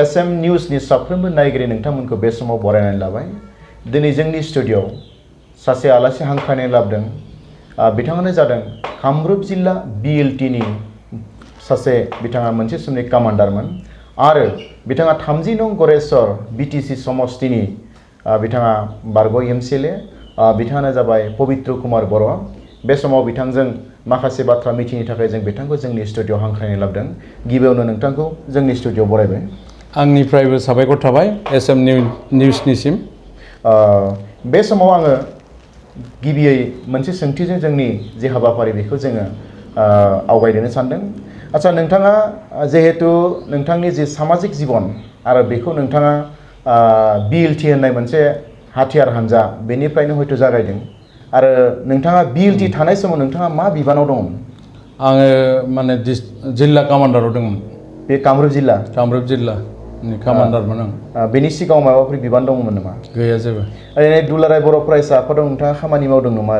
SM निउसनि साफ्रोमबो नायगिरि नोंथांमोनखौ बे समाव बरायनानै लाबाय। दिनै जोंनि स्टुडिय'आव सासे आलासि हांख्रायनाय लाबोदों। बिथाङानो जादों कामरुप जिल्ला BLTनि सासे बिथाङा मोनसे समनि कामान्डारमोन आरो बिथाङा 30 नं गरेस्वर BTC समष्टिनि बिथाङा बारग' MCLA बिथाङानो जाबाय पबित्र कुमार बर'। बे समाव बिथांजों माखासे बाथ्रा मिथिनो थाखाय जों बिथांखौ जोंनि स्टुडिय'आव हांख्रायनाय लाबोदों। गिबियावनो नोंथांखौ जोंनि स्टुडिय'आव बरायबाय। आंनिफ्रायबो साबायखर थाबाय SM निउसनिसिम। बे समाव आङो गिबियै मोनसे सोंथिजों जोंनि जे हाबाफारि बेखौ जोङो आवगायनो सानदों। आচ্ছা, नोंथाङा जिहेतु नोंथांनि जे सामाजिक जिबन आरो बेखौ नोंथाङा BLT होननाय मोनसे हाथियार हानजा बेनिफ्रायनो हयथ' जागायदों आरो नोंथाङा BLT थानाय समाव नोंथाङा मा बिबानाव दंमोन? आङो माने जिल्ला कामान्डाराव दंमोन। बे कामरुप जिल्ला? कामरुप जिल्लानि कामान्डारमोन आं। बेनि सिगाङाव माबाफोर बिबान दंमोन नामा? गैया जेबो। ओरैनो दुलाराय बर' फरायसा आफादाव नोंथाङा खामानि मावदों नामा?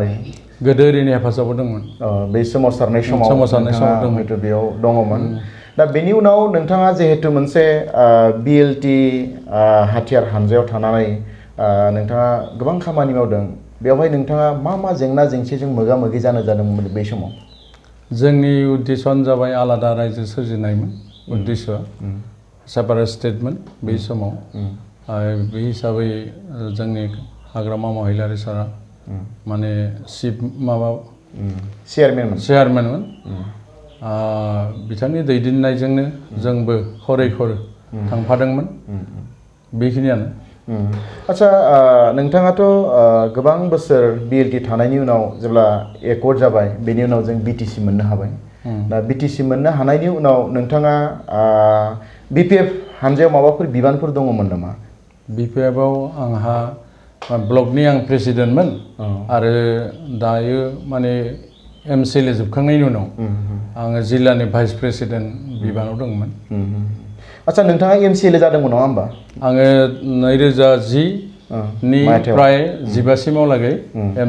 गोदो ओरैनो हेफाजाबाव दंमोन। बे सोमावसारनाय समाव दंमोन। बेयाव दङमोन। दा बेनि उनाव नोंथाङा जिहेतु मोनसे BLT हाथियार हानजायाव थानानै नोंथाङा गोबां खामानि मावदों। बेवहाय नोंथाङा मा जेंना जेंसिजों मोगा मोगि जानो जादोंमोन बे समाव? जोंनि उद्देश्यआनो जाबाय आलादा रायजो सोरजिनायमोन। उद्देश्यआ सेपारेट स्टेटमोन बै समाव। बे हिसाबै जोंनि हाग्रामा महिलारि सारा माने चेयारमेनमोन। बिथांनि दैदेननायजोंनो जोंबो खरै थांफादोंमोन। बेखिनियानो। आচ্ছা, नोंथाङाथ' गोबां बोसोर BLT थानायनि उनाव जेब्ला एकर्ड जाबाय बेनि उनाव जों BTC मोननो हाबाय। दा BTC मोननो हानायनि उनाव नोंथाङा BPF हानजायाव माबाफोर बिबानफोर दङमोन नामा? BPFआव आंहा ब्लकनि आं प्रेसिडेन्टमोन आरो दायो माने MCLA जोबखांनायनि उनाव आङो जिल्लानि भाइस प्रेसिडेन्ट बिबानाव दंमोन। आচ্ছা, नोंथाङा MCLA जादोंमोन नङा होमबा? आङो 2010 निफ्राय 15 सिमावलागै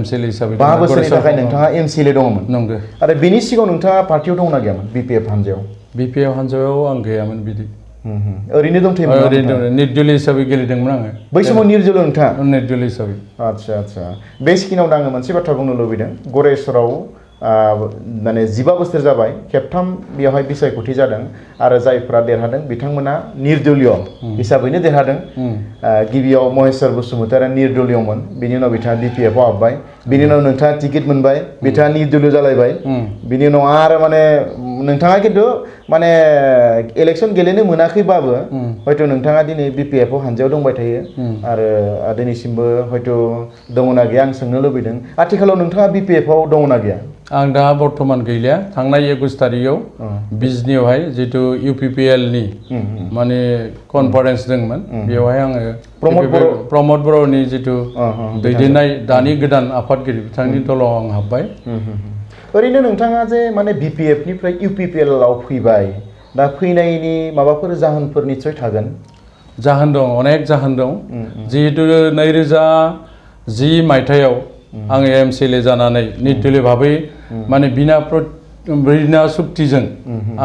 MCLA हिसाबै 5 बोसोरनि थाखाय नोंथाङा MCLA दङमोन। नंगौ। आरो बेनि सिगाङाव नोंथाङा पार्टियाव दंना गैयामोन BPF हानजायाव? BPF हानजायाव आं गैयामोन बिदि। ओरैनो दंथ'योमोन? ओरैनो निर्दलीय हिसाबै गेलेदोंमोन आङो। बै समाव निर्दलीय नोंथाङा? निर्दलीय हिसाबै। आচ্ছা। बे सिकिनावनो आङो मोनसे बाथ्रा बुंनो लुबैदों। गरेस्वराव माने 15 बोसोर जाबाय खेबथाम बेवहाय बिसायख'थि जादों आरो जायफोरा देरहादों बिथांमोना निर्दलीय हिसाबैनो देरहादों। गिबियाव महेश्वर बसुमतारिया निर्दलीयमोन, बिनि उनाव बिथाङा BPFआव हाबबाय, बिनि उनाव नोंथाङा टिकेट मोनबाय, बिथाङा निर्दलीय जालायबाय, बिनि उनाव आरो माने नोंथाङा खिन्थु माने इलेक्सन गेलेनो मोनाखैबाबो हयथ' नोंथाङा दिनै BPFआव हानजायाव दंबाय थायो आरो दिनैसिमबो हयथ' दङना गैया आं सोंनो लुबैदों। आथिखालाव नोंथाङा BPFआव दङना गैया? आं दा बर्थमान गैलिया। थांनाय 21 तारिखआव बिजनियावहाय जितु UPPLनि माने कनफारेन्स दंमोन, बेवहाय आङो प्रमद बर'नि जितु दैदेननाय दानि गोदान आफादगिरि बिथांनि दलाव आं हाबबाय। ओरैनो नोंथाङा जे माने BPFनिफ्राय UPPLआव फैबाय, दा फैनायनि माबाफोर जाहोनफोर निस्सय थागोन? जाहोन दं, अनेक जाहोन दं। जिहेतु 2010 मायथाइयाव आङो MCLA जानानै निर्दलीय भाबै माने बिना सुक्तिजों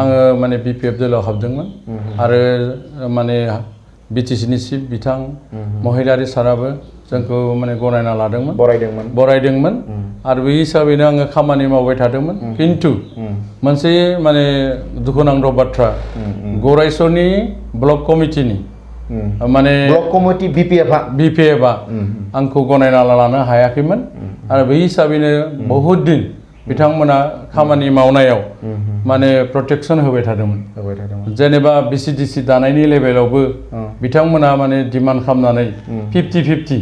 आङो माने BPF दलाव हाबदोंमोन आरो माने BTCनि चिफ बिथां महिलारि साराबो जोंखौ माने गनायना लादोंमोन, बरायदोंमोन आरो बे हिसाबैनो आङो खामानि मावबाय थादोंमोन। खिन्थु मोनसे माने दुखुनांथाव बाथ्रा, गरेस्वरनि ब्लक कमिटिनि माने ब्लक कमिटि BPFआ आंखौ गनायना लानो हायाखैमोन आरो बै हिसाबैनो बहुद दिन बिथांमोना खामानि मावनायाव माने प्रटेक्सन होबाय थादोंमोन। जेनेबा BCDC दानायनि लेभेलावबो बिथांमोना माने डिमान्ड खालामनानै 50-50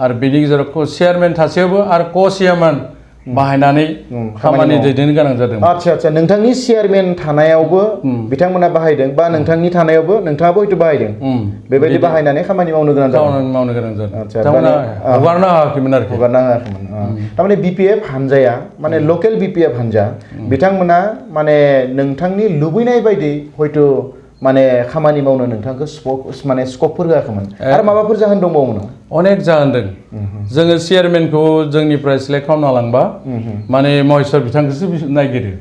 आरो बेनि गेजेराव चेयारमेन थासेयावबो आरो को-चेयारमेन बाहायनानै खामानि दैदेननो गोनां जादों। आচ্ছা, नोंथांनि चेयारमेन थानायावबो बिथांमोना बाहायदों बा नोंथांनि थानायावबो नोंथाङाबो हयथ' बाहायदों, बेबायदि बाहायनानै खामानि मावनो गोनां जादों। हगारनो हायाखैमोन आरोखि। थारमाने BPF हानजाया माने लकेल BPF हानजा बिथांमोना माने नोंथांनि लुबैनाय बायदि हयथ' माने खामानि मावनो नोंथांखौ माने स्कपफोर होआखैमोन आरो माबाफोर जाहोन दंबावोमोन? अनेक जाहोन दं। जोङो चेयारमेनखौ जोंनिफ्राय सिलेक्ट खालामना लांबा माने महेश्वर बिथांखौसो नायगिरो,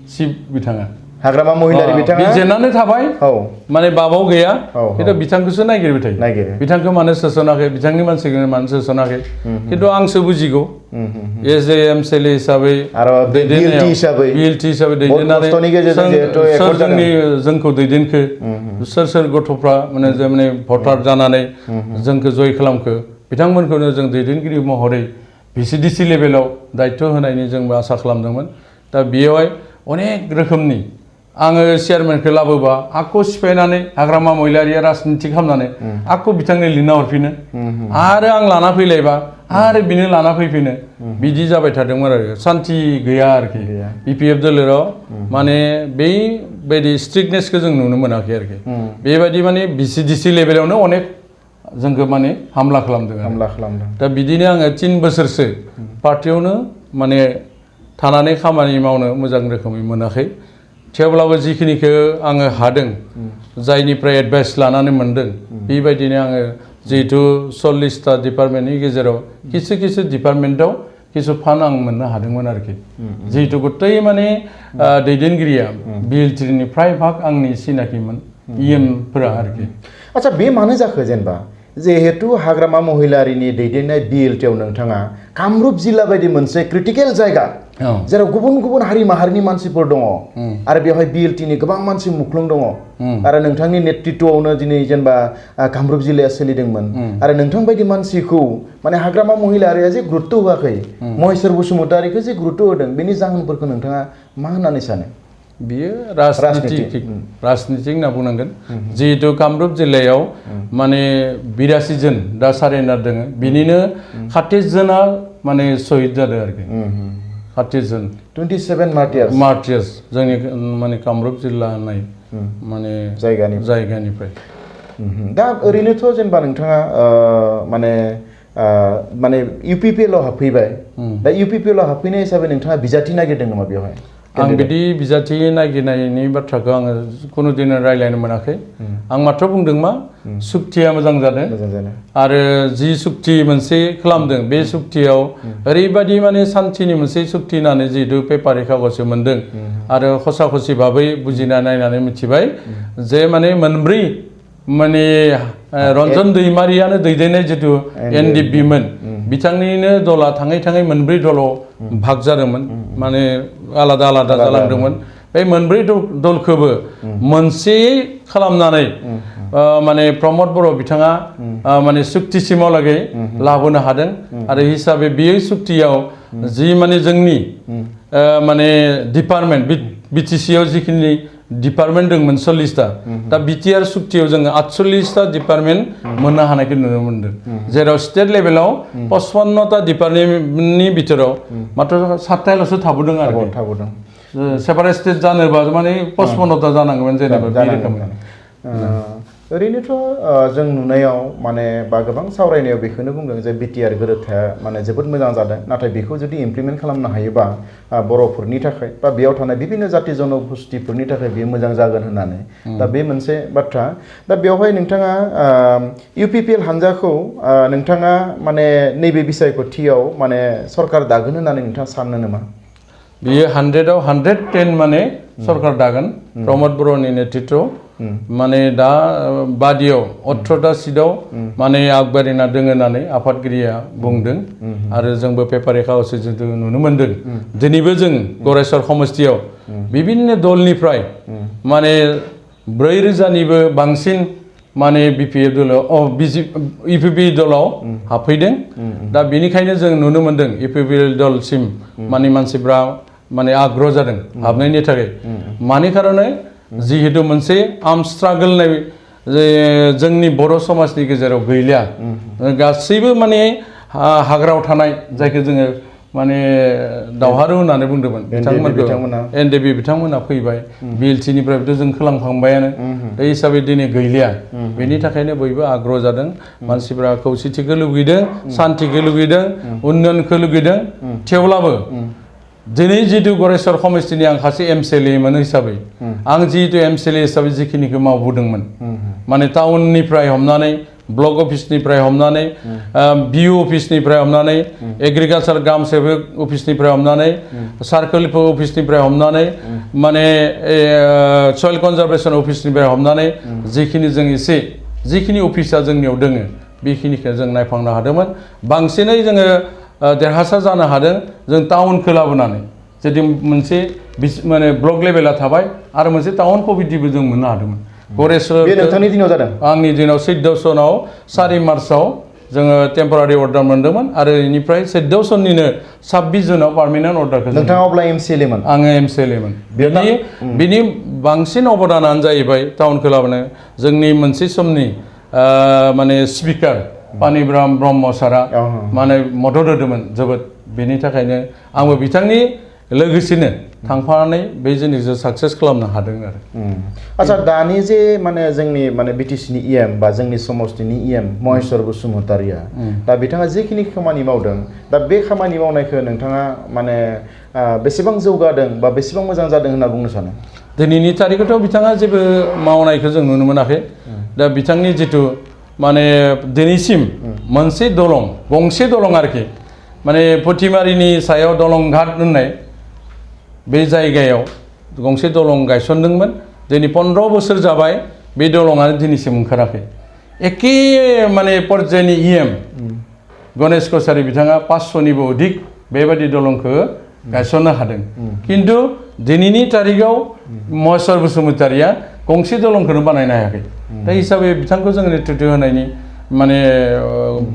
चिफ बिथाङा। हाग्रामा महिलारि बिथाङा बिजेनानो थाबाय औ माने बाबाव गैया औ, खिन्थु बिथांखौसो नागिरबाय थायो नागिरो। बिथांखौ मानो सोसनाखै बिथांनि मानसिखौ मानो सोसनाखै खिन्थु आंसो बुजिगौ एज ए एमसिएलए हिसाबै आरो दैदेननायाव BLT हिसाबै BLT हिसाबै बहुत खस्थ'नि गेजेरजों जिहेथु सोर एकर्ड जादों। जोंखौ दैदेनखो सोर गथ'फ्रा माने जे माने भटार जानानै जोंखौ जय खालामखो बिथांमोनखौनो जों दैदेनगिरि महरै VCDC लेभेलाव दायित्व होनायनि जोंबो आसा खालामदोंमोन दा बेयावहाय अनेक रोखोमनि आङो चेयारमेनखौ लाबोबा आखौ सिफायनानै हाग्रामा महिलारिया राजनिति खालामनानै आखौ बिथांनो लिरना हरफिनो आरो आं लाना फैलायबा आरो बिनो लाना फैफिनो बिदि जाबाय थादोंमोन आरो सान्ति गैया आरोखि BPF दोलोराव माने बेबायदि स्ट्रिक्टनेसखौ जों नुनो मोनाखै आरोखि बेबायदि माने VCDC लेभेलावनो अनेक जोंखौ माने हामला खालामदों दा बिदिनो आङो 3 बोसोरसो पार्टियावनो माने थानानै खामानि मावनो मोजां रोखोमै मोनाखै थेवब्लाबो जिखिनिखौ आङो हादों जायनिफ्राय एडभाइस लानानै मोनदों बेबायदिनो आङो जिहेतु 40टा डिपार्टमेन्टनि गेजेराव किसु डिपार्टमेन्टआव किसु फान्ड आं मोननो हादोंमोन आरोखि जिहेतु गतै माने दैदेनगिरिया BLTनि फ्राय भाग आंनि सिनाखिमोन इएमफोरा आरोखि आच्छा बे मानो जाखो जेनेबा जिहेतु हाग्रामा महिलारिनि दैदेननाय BLTआव नोंथाङा कामरुप जिल्ला बायदि मोनसे क्रिटिकेल जायगा जेराव गुबुन गुबुन हारि माहारिनि मानसिफोर दङ आरो बेवहाय BLTनि गोबां मानसि मुख्लं दङ आरो नोंथांनि नेतृत्वआवनो दिनै जेनेबा कामरुप जिल्लाया सोलिदोंमोन आरो नोंथां बायदि मानसिखौ माने हाग्रामा महिलारिया जे गुरुत्व होआखै महेश्वर बसुमतारिखौ जे गुरुत्व होदों बेनि जाहोनफोरखौ नोंथाङा मा होननानै सानो बियो राजनितिक होनना बुंनांगोन जिहेतु कामरुप जिल्लायाव माने 82 जन दा सारेन्डार दङ बिनिनो 31 जना माने शहीद जादों आरोखि 31 जन 27 मार्टियार्स जोंनि माने कामरुप जिल्ला होननाय माने जायगानिफ्राय दा ओरैनोथ' जेनेबा नोंथाङा माने UPPL आव हाबफैबाय दा UPPL आव हाबफैनाय हिसाबै नोंथाङा बिजाथि नागिरदों नामा बेवहाय आं बिदि बिजाथि नागिरनायनि बाथ्राखौ आङो खुनु दिन रायज्लायनो मोनाखै आं मात्र बुंदों मा सुक्तिया मोजां जादों आरो जि सुक्ति मोनसे खालामदों बे सुक्तियाव ओरैबायदि माने सान्थिनि मोनसे सुक्ति होननानै जिहेतु पेपार कागजखौ मोनदों आरो खसा खसि भाबै बुजिना नायनानै मिथिबाय जे माने मोनब्रै माने रन्जन दैमारियानो दैदेननाय जितु NDPमोन बिथांनिनो दला थाङै थाङै मोनब्रै दलाव भाग जादोंमोन माने आलादा आलादा जालांदोंमोन बे मोनब्रै दलखौबो मोनसे खालामनानै माने प्रमद बर' बिथाङा माने सुक्तिसिमावलागै लाबोनो हादों आरो हिसाबै बे सुक्तियाव जि माने जोंनि माने डिपार्टमेन्ट BTC आव जिखिनि डिपार्टमेन्ट दंमोन 40टा दा BTR सुक्तियाव जोङो 48टा डिपार्टमेन्ट मोननो हानायखौ नुनो मोनदों जेराव स्टेट लेभेलाव 55टा डिपार्टमेन्टनि बिथोराव मात्र 7टाल'सो थाबोदों आरो सेपारेट स्टेट जानोबा माने 55टा जानांगौमोन जेनेबा बे रोखोमै ओरैनोथ' जों नुनायाव माने बा गोबां सावरायनायाव बेखौनो बुंदों जे BTR गोरोबथाया माने जोबोद मोजां जादों नाथाय बेखौ जुदि इमप्लिमेन्ट खालामनो हायोबा बर'फोरनि थाखाय बा बेयाव थानाय बिभिन्न जाति जनगोष्ठीफोरनि थाखाय बेयो मोजां जागोन होननानै दा बे मोनसे बाथ्रा दा बेवहाय नोंथाङा UPPL हान्जाखौ नोंथाङा माने नैबे बिसायख'थियाव माने सरकार दागोन होननानै नोंथाङा सानो नामा बियो 100आव 110 माने सरकार दागोन प्रमद बर'नि नेतृत्व माने दा बादियाव 18टा सिटआव माने आगबारिना दङ होननानै आफादगिरिया बुंदों आरो जोंबो पेपार कागजखौ जितु नुनो मोनदों दिनैबो जों गरेस्वर समष्टियाव बिभिन्न दलनिफ्राय माने 4000निबो बांसिन माने BPF दलाव UPP दलाव हाबफैदों दा बेनिखायनो जों नुनो मोनदों UPPL दलसिम माने मानसिफ्रा माने आग्रह जादों हाबनायनि थाखाय मानि खारनै जिहेतु मोनसे आर्म स्ट्रागल होननाय जे जोंनि बर' समाजनि गेजेराव गैलिया गासैबो माने हाग्रायाव थानाय जायखौ जोङो माने दावहारु होननानै बुंदोंमोन बिथांमोनखौ NDP बिथांमोना फैबाय BLTनिफ्रायबोथ' जों खालामखांबायानो बे हिसाबै दिनै गैलिया बेनि थाखायनो बयबो आग्रह जादों मानसिफ्रा खौसेथिखौ लुगैदों शान्तिखौ लुगैदों उन्नयनखौ लुगैदों थेवब्लाबो दिनै जितु गरेस्वर समष्टिनि आं सासे MCLA मोन हिसाबै आं जितु MCLA हिसाबै जिखिनिखौ मावबोदोंमोन माने टाउननिफ्राय हमनानै ब्लक अफिसनिफ्राय हमनानै बिउ अफिसनिफ्राय हमनानै एग्रिकालचार ग्राम सेबक अफिसनिफ्राय हमनानै सार्कोल अफिसनिफ्राय हमनानै माने सयल कनजारभेसन अफिसनिफ्राय हमनानै जिखिनि अफिसा जोंनियाव दोङो बेखिनिखौ जों नायफांनो हादोंमोन बांसिनै जोङो देरहासार जानो हादों जों टाउनखौ लाबोनानै जुदि मोनसे माने ब्लक लेभेला थाबाय आरो मोनसे टाउन कमिटिबो जों मोननो हादोंमोन गरेस्वर बे नोंथांनि दिनाव जादों आंनि दिनाव 14 सनाव 4 मार्चआव जोङो टेम्परारि अर्डार मोनदोंमोन आरो बेनिफ्राय 14 सननिनो 26 जुनाव पार्मानेन्ट अर्डारखौ नोंथाङा अब्ला एमसिएलए मोन आङो एमसिएलए मोन बिनि बांसिन अबदानानो जाहैबाय टाउनखौ लाबोनो जोंनि मोनसे समनि माने स्पिकार पानिब्राम ब्रह्म सारा माने मदद होदोंमोन जोबोद बेनि थाखायनो आंबो बिथांनि लोगोसेनो थांफानानै बे जिनिसखौ साक्सेस खालामनो हादों आरो आচ্ছা दानि जे माने जोंनि माने बिटिसिनि इएम बा जोंनि समष्टिनि इएम महेश्वर बसुमतारिया दा बिथाङा जेखिनि खामानि मावदों दा बे खामानि मावनायखौ नोंथाङा माने बेसेबां जौगादों बा बेसेबां मोजां जादों होनना बुंनो सानो दिनैनि तारिखआवथ' बिथाङा जेबो मावनायखौ जों नुनो मोनाखै दा बिथांनि जिथु माने दिनैसिम मोनसे दलं गंसे दलं आरोखि माने फुथिमारिनि सायाव दलं घाट होननाय बे जायगायाव गंसे दलं गायसनदोंमोन दिनै 15 बोसोर जाबाय बे दलङानो दिनैसिम ओंखाराखै एखे माने पर्यायनि इएम गणेश कछारी बिथाङा 500निबो अधिक बेबायदि दलंखौ गायसननो हादों किन्तु दिनैनि तारिखआव महेश्वर बसुमतारिया गंसे दलंखौनो बानायनो हायाखै दा हिसाबै बिथांखौ जों नेतृत्व होनायनि माने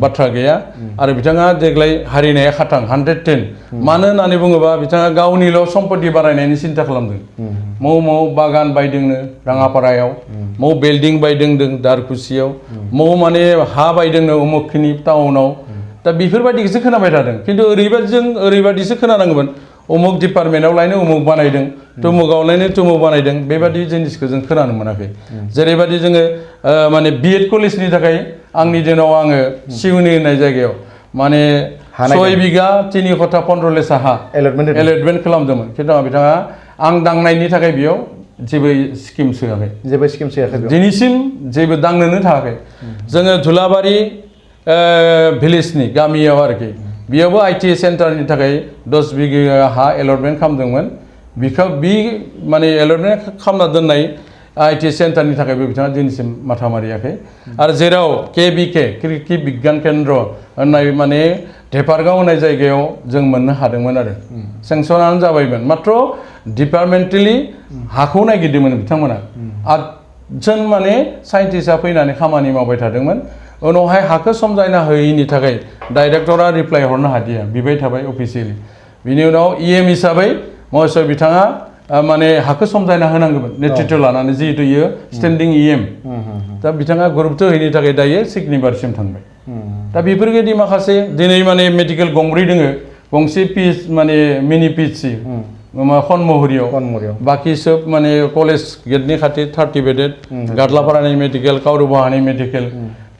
बाथ्रा गैया आरो बिथाङा देग्लाय हारिनाया खाथां 110 मानो होननानै बुङोबा बिथाङा गावनिल' सम्पति बारायनायनि सिन्था खालामदों मौ बागान बायदोंनो राङापारायाव मौ बिल्डिं बायदोंदों दारकुसियाव मौ माने हा बायदोंनो उमुखनि टाउनाव दा बेफोरबायदिखौसो खोनाबाय थादों किन्तु ओरैबायदिसो खोनानांगौमोन उमुक डिपार्टमेन्टआव लायनो उमुक बानायदों तुमुकआव लायनो तुमुक बानायदों बेबायदि जिनिसखौ जों खोनानो मोनाखै जेरैबायदि जोङो माने बिएड कलेजनि थाखाय आंनि दिनाव आङो सिउनि होननाय जायगायाव माने 6 बिघा 3 खथा 15 लेसा हा एलटमेन्ट खालामदोंमोन किन्तु बिथाङा आं दांनायनि थाखाय बेयाव जेबो स्किम सोआखै दिनैसिम जेबो दांनोनो थाङाखै जोङो धुलाबारि भिलेजनि गामियाव आरोखि बेयावबो आईटी सेन्टारनि थाखाय 10 बिघा हा एलटमेन्ट खालामदोंमोन बिखौ माने एलटमेन्ट खालामना दोननाय आईटी सेन्टारनि थाखायबो बिथाङा दिनैसिम माथा मारियाखै आरो जेराव केबिके कृषि बिगियान केन्द्र होननाय माने धेपारगाव होननाय जायगायाव जों मोननो हादोंमोन आरो सेंसनानो जाबायमोन मात्र डिपार्टमेन्टेलि हाखौ नागिरदोंमोन बिथांमोना 8 जन माने साइन्टिस्टआ फैनानै खामानि मावबाय थादोंमोन उनावहाय हाखौ समजायना होयैनि थाखाय डाइरेक्टरा रिप्लाइ हरनो हादिया बिबाय थाबाय अफिसियेलि बिनि उनाव इएम हिसाबै महेश्वर बिथाङा माने हाखौ समजायना होनांगौमोन नेतृत्व लानानै जिहेतु इयो स्टेन्डिं इएम दा बिथाङा गुरुत्व होयैनि थाखाय दायो सिगनिबारसिम थांबाय दा बेफोरबायदि माखासे दिनै माने मेडिकेल गंब्रै दोङो गंसे पिएच माने मिनि पिएचसि खनमहुरियाव बाकी सब माने कलेज गेटनि खाथि 30 बेडेड गादलापारानि मेडिकेल काउरुबाहानि मेडिकेल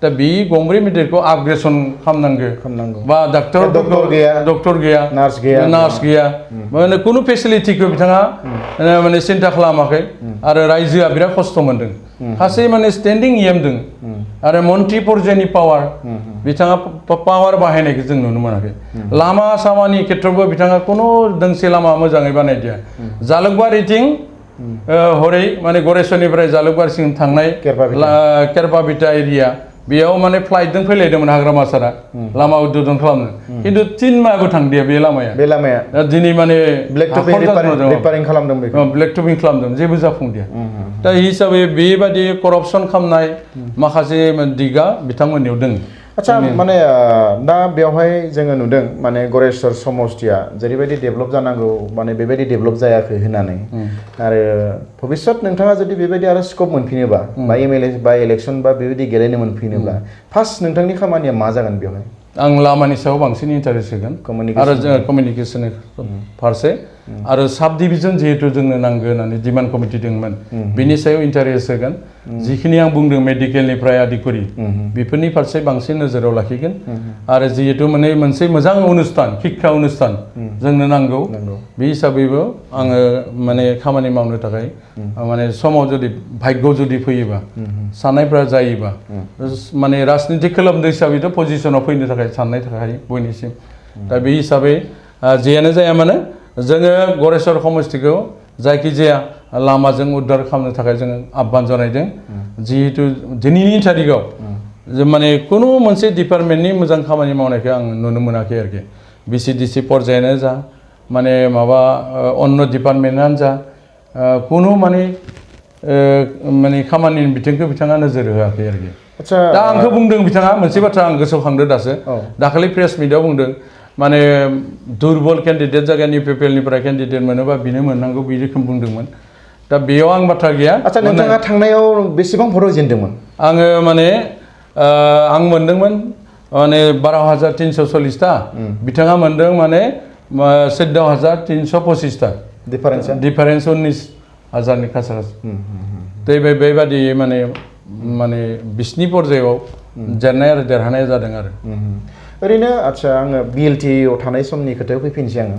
दा बे गंब्रै मेडिकेलखौ आपग्रेसन खालामनांगौ बा डक्टर गैया नार्स गैया माने कुनु फेसिलिटिखौ बिथाङा माने सिन्था खालामाखै आरो रायजोआ बिराद खस्थ' मोनदों गासै माने स्टेन्डिं इएम दों आरो मन्त्रि पर्यायनि पावार बिथाङा पावार बाहायनायखौ जों नुनो मोनाखै लामा सामानि खेत्रआवबो बिथाङा कुनु दोंसे लामा मोजाङै बानायदिया जालुकबारिथिं हरै माने गरेस्वरनिफ्राय जालुकबारिसिम थांनाय केरपाबिटा एरिया बेयाव माने फ्लाइटजों फैलायदोंमोन हाग्रामा सारा लामा उद्घाटन खालामनो किन्तु 3 माहबो थांदिया बे लामाया दिनै माने ब्लेक टपिं खालामदों जेबो जाफुंदिया दा हिसाबै बेबायदि करपसन खालामनाय माखासे दिगा बिथांमोननियाव दङ आच्छा माने दा बेवहाय जोङो नुदों माने गरेस्वर समष्टिया जेरैबायदि डेभेलप जानांगौ माने बेबायदि डेभेलप जायाखै होननानै आरो भबिष्यत नोंथाङा जुदि बेबायदि आरो स्कोप मोनफिनोबा बा एमएलए बा इलेक्सन बा बेबायदि गेलेनो मोनफिनोब्ला फार्स्ट नोंथांनि खामानिया मा जागोन बेवहाय आं लामानि सायाव बांसिन इन्टारेस्ट होगोन आरो जोङो कमिउनिकेसननि फारसे आरो साब डिभिजन जिहेतु जोंनो नांगौ होननानै डिमान्ड कमिटि दंमोन बिनि सायाव इन्टारेस्ट होगोन जिखिनि आं बुंदों मेडिकेलनिफ्राय आदि करि बेफोरनि फारसे बांसिन नोजोराव लाखिगोन आरो जिहेतु माने मोनसे मोजां अनुस्थान शिक्षा अनुस्थान जोंनो नांगौ बे हिसाबैबो आङो माने खामानि मावनो थाखाय माने समाव जुदि भाग्य जुदि फैयोबा साननायफ्रा जायोबा माने राजनिति खालामनो हिसाबैथ' पजिशनाव फैनो थाखाय साननाय थाखाय बयनिसिम दा बे हिसाबै जेयानो जाया मानो जोङो गरेस्वर समष्टिखौ जायखिजाया लामाजों उद्धार खालामनो थाखाय जोङो आह्वान जनायदों जिहेतु दिनैनि थारिखआव माने खुनु मोनसे डिपार्टमेन्टनि मोजां खामानि मावनायखौ आं नुनो मोनाखै आरोखि BCDC पर्यायानो जा माने माबा अन्य डिपार्टमेन्टआनो जा खुनु माने खामानिनि बिथिंखौ बिथाङा नोजोर होआखै आरोखि दा आंखौ बुंदों बिथाङा मोनसे बाथ्रा आं गोसोखांदो दासो दाखालि प्रेस मिटआव बुंदों माने दुरबल केन्डिडेट जायगानि PPL-निफ्राय केन्डिडेट मोनोबा बिनो मोननांगौ बे रोखोम बुंदोंमोन दा बेयाव आं बाथ्रा गैया आচ্ছা नोंथाङा थांनायाव बेसेबां भट जेनदोंमोन आङो माने आं मोनदोंमोन माने 12,340 ता बिथाङा मोनदों माने 14,325 ता डिफारेन्स 19,000 नि खाथि बेबायदि माने बिसिनि पर्यायाव जेननाय आरो देरहानाय जादों आरो ओरैनो आচ্ছা आङो BLT आव थानाय समनि खोथायाव फैफिनसै आङो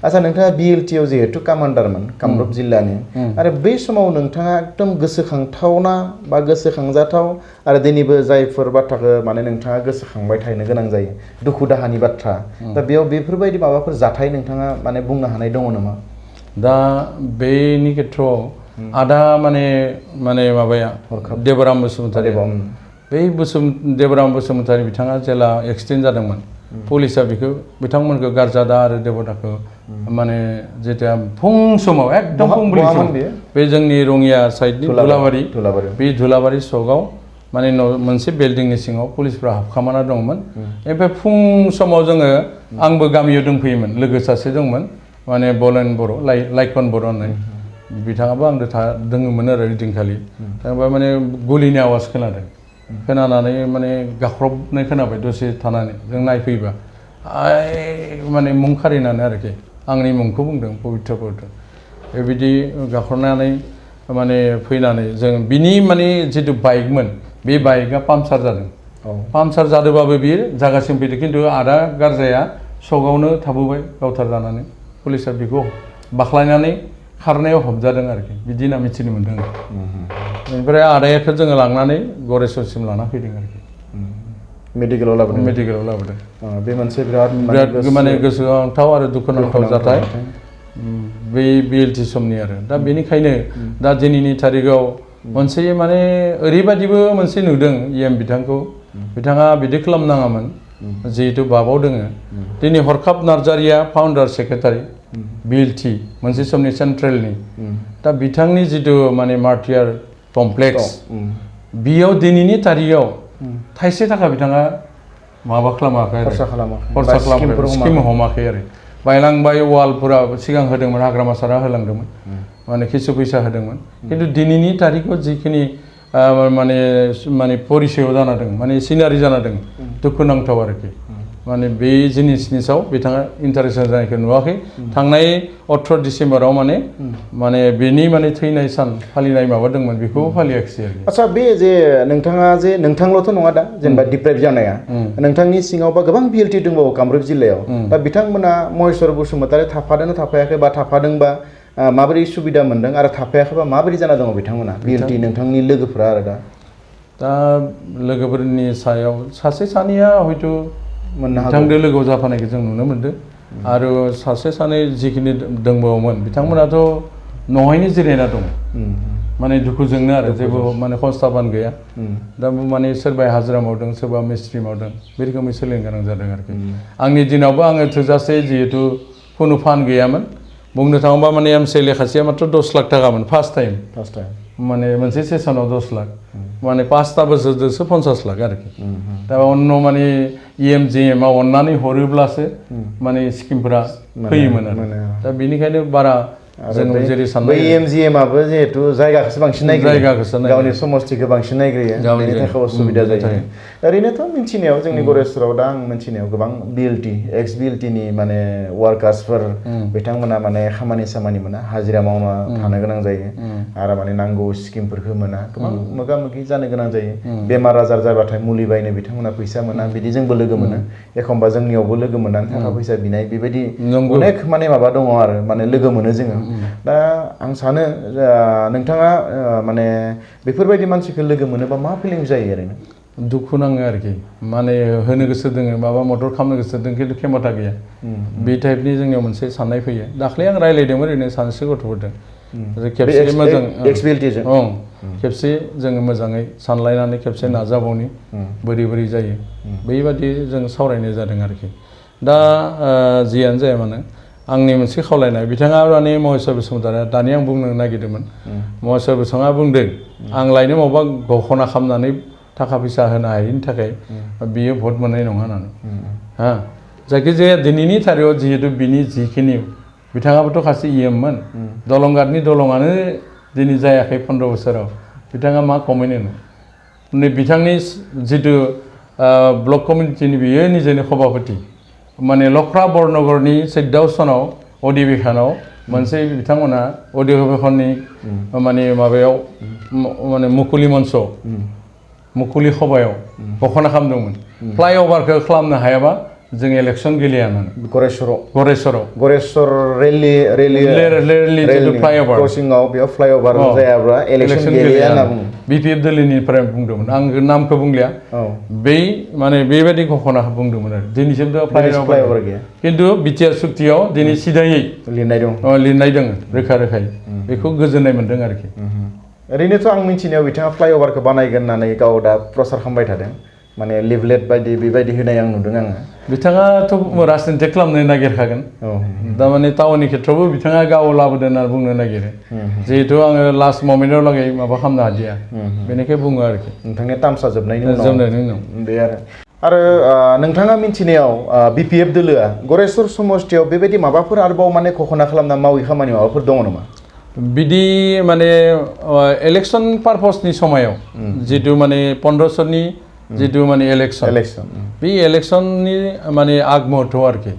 आচ্ছা नोंथाङा BLT आव जिहेतु कामान्डारमोन कामरुप जिल्लानि आरो बै समाव नोंथाङा एकदम गोसोखांथावना बा गोसोखांजाथाव आरो दिनैबो जायफोर बाथ्राखौ माने नोंथाङा गोसोखांबाय थानो गोनां जायो दुखु दाहानि बाथ्रा दा बेयाव बेफोरबायदि माबाफोर जाथाय नोंथाङा माने बुंनो हानाय दङ नामा दा बेनि खेथ्रआव आदा माने माबाया देबराम बसुमतारी बै देबराम बसुमतारी बिथाङा जेला एक्सिडेन्ट जादोंमोन पुलिसा बिथांमोनखौ गारजादा आरो देबदाखौ माने जेथिया फुं समाव एकदम फुंबिलि सम बे जोंनि रङिया साइडनि धुलाबारि बे धुलाबारि सकआव माने मोनसे बिल्डिंनि सिङाव पुलिसफ्रा हाबखामाना दंमोन ओमफ्राय फुं समाव जोङो आंबो गामियाव दंफैयोमोन लोगो सासे दंमोन माने बलेन बर' लाइकन बर' होननाय बिथाङाबो आंदो दङमोन आरो ओइदिनखालि थांबा माने गुलिनि आवाज खोनानानै माने गाख्रबनाय खोनाबाय दसे थानानै जों नायफैबा माने मुं खारिनानै आरोखि आंनि मुंखौ बुंदों पबित्र बेबायदि गाख्रबनानै माने फैनानै जों बिनि माने जितु बाइकमोन बे बाइकआ पाम्पसार जादों पाम्पसार जादोंबाबो बियो जागासिम फैदों खिन्थु आदा गारजाया सकआवनो थाबोबाय गावथार जानानै पुलिसा बेखौ बाख्लायनानै खारनायाव हमजादों आरोखि बिदि होनना मिथिनो मोन्दों ओमफ्राय आदायाखौ जोङो लांनानै गरेस्वरसिम लाना फैदों आरोखि मेडिकेलाव लाबोदों बे मोनसे बिराद माने गोसोखांथाव आरो दुखुनांथाव जाथाय बै BLT समनि आरो दा बेनिखायनो दा दिनैनि थारिखआव मोनसे माने ओरैबायदिबो मोनसे नुदों बिथाङा बिदि खालामनाङामोन जिहेतु बाबाव दोङो दिनै हरखाब नार्जारिया फाउन्डार सेक्रेटारि BLT मोनसे समनि सेन्ट्रेलनि दा बिथांनि जितु माने मार्टियार कमप्लेक्स बेयाव दिनैनि तारिखआव थाइसे थाखा बिथाङा माबा खालामाखै खरसा खालामाखै स्किम हमाखै आरो बायलांबाय वालफोरा सिगां होदोंमोन हाग्रामा सारा होलांदोंमोन माने किसु फैसा होदोंमोन खिन्थु दिनैनि तारिखआव जिखिनि माने परिचयआव जाना दं माने सिनारि जाना दं दुखुनांथाव आरोखि माने बे जिनिसनि सायाव बिथाङा इन्टारेस्ट जानायखौ नुवाखै थांनाय 18 डिसेम्बराव माने बेनि माने थैनाय सान फालिनाय माबा दंमोन बेखौ फालियाखिसै आरो आচ্ছা बे जे नोंथाङा जे नोंथांल'थ' नङा दा जेनेबा डिप्राइभ जानाया नोंथांनि सिङावबा गोबां BLT दंबावो कामरुप जिल्लायाव दा बिथांमोना महेश्वर बसुमतारी थाफादोंना थाफायाखै बा थाफादोंबा माबोरै सुबिदा मोनदों आरो थाफायाखैबा माबोरै जाना दङ बिथांमोना BLT नोंथांनि लोगोफोरा आरो दा लोगोफोरनि सायाव सासे सानैया हयथ' बिथांजों लोगोआव जाफानायखौ जों नुनो मोन्दों आरो सासे सानै जिखिनि दंबावोमोन बिथांमोनाथ' न'आवनो जिरायना दं माने दुखुजोंनो आरो जेबो माने खस्थाबान गैया दा माने सोरबाया हाजिरा मावदों सोरबा मिस्ट्रि मावदों बे रोखोमै सोलिनो गोनां जादों आरोखि आंनि दिनावबो आङो थोजासे जिहेतु खुनु फान्ड गैयामोन बुंनो थाङोबा माने एमसिएल लेखासेया मात्र 10 लाख थाखामोन फार्स्ट टाइम माने मोनसे सेसनाव 10 लाख माने 5टा बोसोरजोंसो 50 लाख आरोखि दा अन्य माने EMGM आव अननानै हरोब्लासो माने स्किमफोरा फैयोमोन आरो दा बेनिखायनो बारा जों जेरै साननाय EMGM आबो जिहेतु जायगाखौसो बांसिन नायग्रोयो गावनि समस्थिखौ बांसिन नायग्रोयो बेनि थाखाय असुबिदा जायो ओरैनोथ' मिन्थिनायाव जोंनि गरेस्वराव दा आं मिन्थिनायाव गोबां बिएलटि एक्स बिएलटिनि माने वार्कार्सफोर बिथांमोना माने खामानि सामानि मोना हाजिरा मावना थानो गोनां जायो आरो माने नांगौ स्किमफोरखौ मोना गोबां मोगा मोगि जानो गोनां जायो बेमार आजार जाबाथाय मुलि बायनो बिथांमोना फैसा मोना बिदि जोंबो लोगो मोनो एखमबा जोंनियावबो लोगो मोननानै थाखा फैसा बिनाय बेबायदि अनेक माने माबा दङ आरो माने लोगो मोनो जोङो दा आं सानो नोंथाङा माने बेफोरबायदि मानसिखौ लोगो मोनोबा मा फिलिं जायो ओरैनो दुखु नाङो आरोखि माने होनो गोसो दोङो माबा मदद खालामनो गोसो दों खिन्थु खेमथा गैया बे टाइपनि जोंनियाव मोनसे साननाय फैयो दाख्लै आं रायज्लायदोंमोन ओरैनो सानैसो गथ'फोरजों खेबसे मोजां खेबसे जोङो मोजाङै सानलायनानै खेबसे नाजाबावनि बोरै बोरै जायो बेबादि जों सावरायनाय जादों आरोखि दा जियानो जाया मानो आंनि मोनसे खावलायनाय बिथाङा माने महेस्वर बसुमतारी दानि आं बुंनो नागिरदोंमोन महेस्वर बसुमतारीआ बुंदों आं लायनो माबा घोषणा खालामनानै थाखा फैसा होनो हायैनि थाखाय बियो भट मोननाय नङा होननानै हा जायखिजाया दिनैनि थारिखआव जिहेतु बिनि जिखिनि बिथाङाबोथ' खासे इएममोन दलंगारनि दलङानो दिनै जायाखै 15 बोसोराव बिथाङा मा कमेन्ट होनो नै बिथांनि जितु ब्लक कमिटिनि बियो निजेनो सभापति माने लख्रा बरनगरनि 14 सनाव अधिवेशनाव मोनसे बिथांमोना अधिवेशननि माने माबायाव माने मुकुलि मन्च मुकुलि सभायाव घोषणा खालामदोंमोन फ्लाइअभारखौ खालामनो हायाबा जों इलेक्शन गेलेया होननानै गरेस्वर रेलि फ्लाइअभार क्रसिंआव बेयाव फ्लाइअभार जायाब्ला इलेक्शन गेलेया होनना बुङो बिपिएफ दिल्लीनिफ्राय बुंदोंमोन आं नामखौ बुंलिया बै माने बेबायदि घोषणा बुंदोंमोन आरो दिनैसिमथ' फ्लाइअभार गैया खिन्थु बिटिआर सुक्तियाव दिनै सिदायै लिरनाय दङ रोखा रोखायै बेखौ गोजोननाय मोन्दों आरोखि ओरैनोथ' आं मिन्थिनायाव बिथाङा फ्लाइअभारखौ बानायगोन होननानै गाव दा प्रसार खालामबाय थादों माने लिभलेट बायदि बेबायदि होनाय आं नुदों आङो बिथाङाथ' राजनिति खालामनो नागिरखागोन थारमाने टाउननि खेथ्रआवबो बिथाङा गाव लाबोदों होनना बुंनो नागिरो जिहेतु आङो लास्ट ममेन्टाव लागै माबा खालामनो हादिया बेनिखाय बुङो आरोखि नोंथांनि टार्मसा जोबनायनि उनाव बे आरो नोंथाङा मिन्थिनायाव बिपिएफ दोलोआ गरेस्वर समष्टियाव बेबायदि माबाफोर आरोबाव माने घोषणा खालामना मावै खामानि माबाफोर दङ नामा बिदि माने इलेक्शन पारपसनि समायाव जितु माने 1500नि जितु माने इलेक्शन बे इलेक्शननि माने आग मुहूर्त आरोखि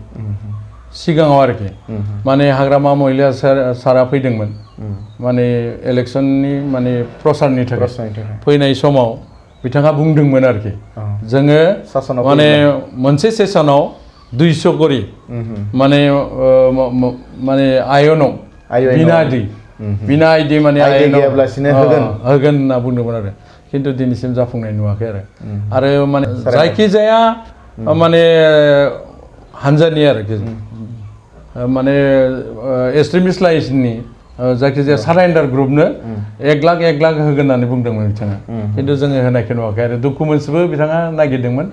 सिगाङाव आरोखि माने हाग्रामा महिला सारा फैदोंमोन माने इलेक्शननि माने प्रसारनि थाखाय फैनाय समाव बिथाङा बुंदोंमोन आरोखि जोङो माने मोनसे सेसनाव 200 करि माने आयनाव बिना आइदि माने गैयाब्लासिनो होगोन होनना बुंदोंमोन आरो खिन्थु दिनैसिम जाफुंनाय नुवाखै आरो माने जायखिजाया माने हानजानि आरोखि माने एक्सट्रिमिस्ट लाइननि जायखिजाया सारेन्डार ग्रुपनो 1 लाख होगोन होननानै बुंदोंमोन बिथाङा खिन्थु जोङो होनायखौ नुवाखै आरो डकुमेन्ट्सबो बिथाङा नागिरदोंमोन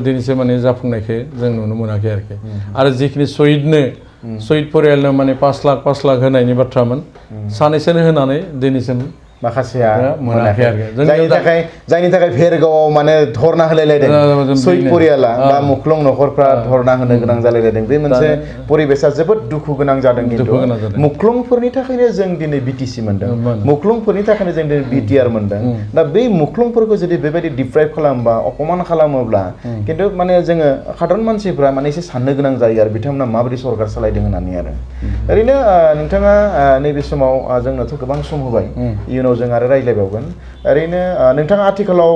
दिनैसिम माने जाफुंनायखौ जों नुनो मोनाखै आरोखि आरो जिखिनि शहीद परियालनो माने 5 लाख होनायनि बाथ्रामोन सानैसोनो होनानै दिनैसिम माखासेया मोनाखै आरो जायनि थाखाय भेरगावआव माने धरना होलायलायदों शहीद परियाला बा मुख्लं नखरफ्रा धरना होनो गोनां जालायलायदों बे मोनसे परिबेसा जोबोद दुखु गोनां जादों खिन्थु मुख्लंफोरनि थाखायनो जों दिनै बिटिसि मोनदों मुख्लंफोरनि थाखायनो जों दिनै बिटिआर मोनदों दा बै मुख्लंफोरखौ जुदि बेबायदि डिप्राइभ खालामबा अपमान खालामोब्ला खिन्थु माने जोङो साधारन मानसिफ्रा माने एसे साननो गोनां जायो आरो बिथांमोना माबायदि सरकार सालायदों होननानै आरो ओरैनो नोंथाङा नैबे समाव जोंनोथ' गोबां सम होबाय इयुनाव जों आरो रायज्लायबावगोन ओरैनो नोंथाङा आथिखालाव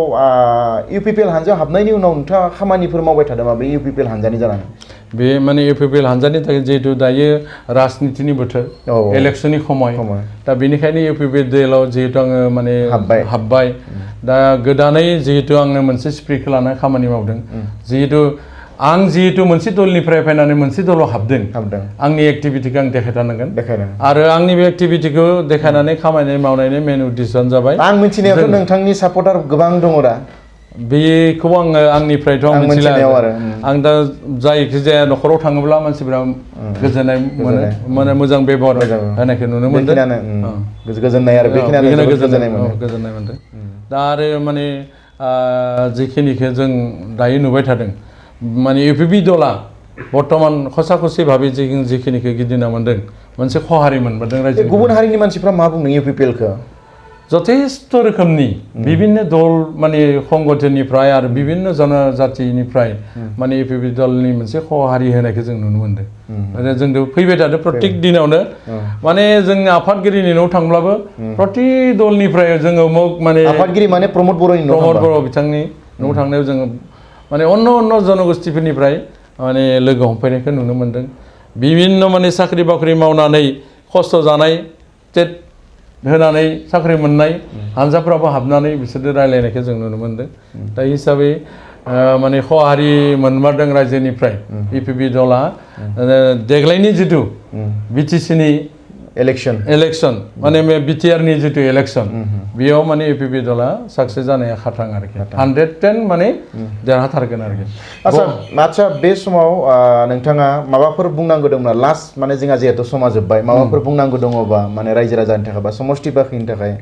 इउपिपिएल हानजायाव हाबनायनि उनाव नोंथाङा खामानिफोर मावबाय थादोंमा बे इउपिपिएल हानजानि जानानै बे माने इउपिपिएल हानजानि थाखाय जिहेतु दायो राजनितिनि बोथोर इलेक्शननि समय दा बेनिखायनो इउपिपिएल दोलाव जिहेतु आङो माने हाबबाय दा गोदानै जिहेतु आङो मोनसे स्प्रिटखौ लानानै खामानि मावदों आं जिहेतु मोनसे दलनिफ्राय फैनानै मोनसे दलाव हाबदों आंनि एक्टिभिटिखौ आं देखायथारनांगोन आरो आंनि बे एक्टिभिटिखौ देखायनानै खामानि मावनायनि मेन उद्देश्यानो जाबाय आं मिथिनायावथ' नोंथांनि सापर्टार गोबां दङ दा बेखौ आङो आंनिफ्रायथ' आं मिथिला आं दा जायखिजाया न'खराव थाङोब्ला मानसिफोरा गोजोननाय मोनो माने मोजां बेबहार होनायखौ नुनो मोनदों गोजोननाय आरो गोजोननाय मोनदों दा आरो माने जिखिनिखौ जों दायो नुबाय थादों माने इउपिपि दला बर्तमान खसाखसि भाबै जिखिनिखौ गिदिंना मोनदों मोनसे खहारि मोनबोदों रायजो गुबुन हारिनि मानसिफ्रा मा बुङो इउपिपिएलखौ जथेस्थ रोखोमनि विभिन्न दल माने संगठननिफ्राय आरो विभिन्न जनजातिनिफ्राय माने इउपिपि दलनि मोनसे खहारि होनायखौ जों नुनो मोनदों आरो जों फैबाय थादों प्रत्येक दिनावनो माने जों आफादगिरिनि न'आव थांब्लाबो प्रति दलनिफ्राय जोङो माने आफादगिरि माने प्रमद बर'नि न' प्रमद बर' बिथांनि न'आव थांनायाव जोङो माने अन्य जनगोष्ठीफोरनिफ्राय माने लोगो हमफैनायखौ नुनो मोनदों विभिन्न माने साख्रि बाख्रि मावनानै खस्थ' जानाय टेट होनानै साख्रि मोननाय हानजाफ्राबो हाबनानै बिसोरजों रायलायनायखौ जों नुनो मोनदों दा हिसाबै माने खहारि मोनमारदों रायजोनिफ्राय इउपिपि दला देग्लायनि जिथु बिटिसिनि इलेक्शन माने बिटिआरनि जिथु इलेक्शन बेयाव माने इउपिपि दला साक्सेस जानाया खाथां आरोखि 110 माने देरहाथारगोन आरोखि आच्छा बे समाव नोंथाङा माबाफोर बुंनांगौ दंना लास्ट माने जोंहा जिहेतु समा जोब्बाय माबाफोर बुंनांगौ दङबा माने रायजो राजानि थाखाय बा समष्टि बाखिनि थाखाय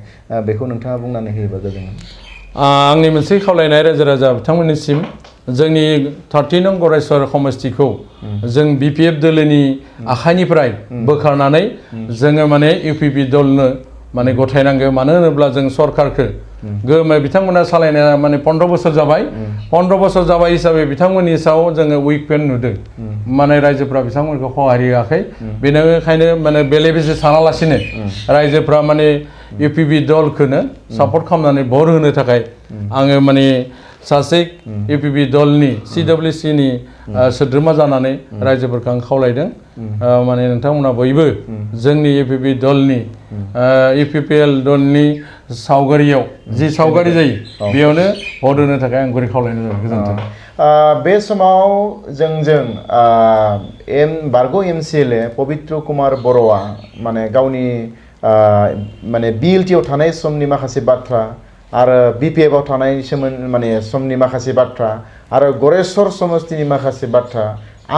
बेखौ नोंथाङा बुंनानै होयोबा गोजोन आंनि मोनसे खावलायनाय रायजो राजा बिथांमोननिसिम जोंनि 30 नं गरेस्वर समष्टिखौ जों बिपिएफ दोलोनि आखाइनिफ्राय बोखारनानै जोङो माने इउपिपि दलनो माने गथायनांगौ मानो होनोब्ला जों सरकारखौ बिथांमोना सालायनाया माने 15 बोसोर जाबाय 15 बोसोर जाबाय हिसाबै बिथांमोननि सायाव जोङो उइक पइन्ट नुदों माने रायजोफ्रा बिथांमोनखौ खहारि होआखै बेनिखायनो माने बेले बेजे सानालासिनो रायजोफ्रा माने इउपिपि दलखौनो सापर्ट खालामनानै भट होनो थाखाय आङो माने सासे इउपिपि दलनि सिडब्लिउसिनि सोद्रोमा जानानै रायजोफोरखौ आं खावलायदों माने नोंथांमोना बयबो जोंनि इउपिपि दलनि इउपिपिएल दलनि सावगारियाव जि सावगारि जायो बेयावनो भट होनो थाखाय आं गुरै खावलायनाय जाबाय गोजोन्थों बे समाव जोंजों बारग' एमसिएलए पबित्र कुमार बर'आ माने गावनि माने बिएलटिआव थानाय समनि माखासे बाथ्रा आरो बिपिएफआव थानाय माने समनि माखासे बाथ्रा आरो गरेस्वर समष्टिनि माखासे बाथ्रा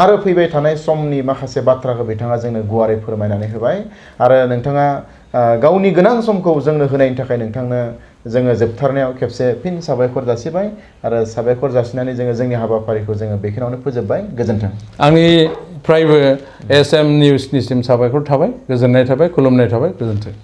आरो फैबाय थानाय समनि माखासे बाथ्राखौ बिथाङा जोंनो गुवारै फोरमायनानै होबाय आरो नोंथाङा गावनि गोनां समखौ जोंनो होनायनि थाखाय नोंथांनो जोङो जोबथारनायाव खेबसे फिन साबायखर जासिबाय आरो साबायखर जासिनानै जोङो जोंनि हाबाफारिखौ जोङो बेखिनियावनो फोजोबबाय गोजोन्थों आंनिफ्रायबो एसएम निउसनिसिम साबायखर थाबाय गोजोननाय थाबाय खुलुमनाय थाबाय गोजोन्थों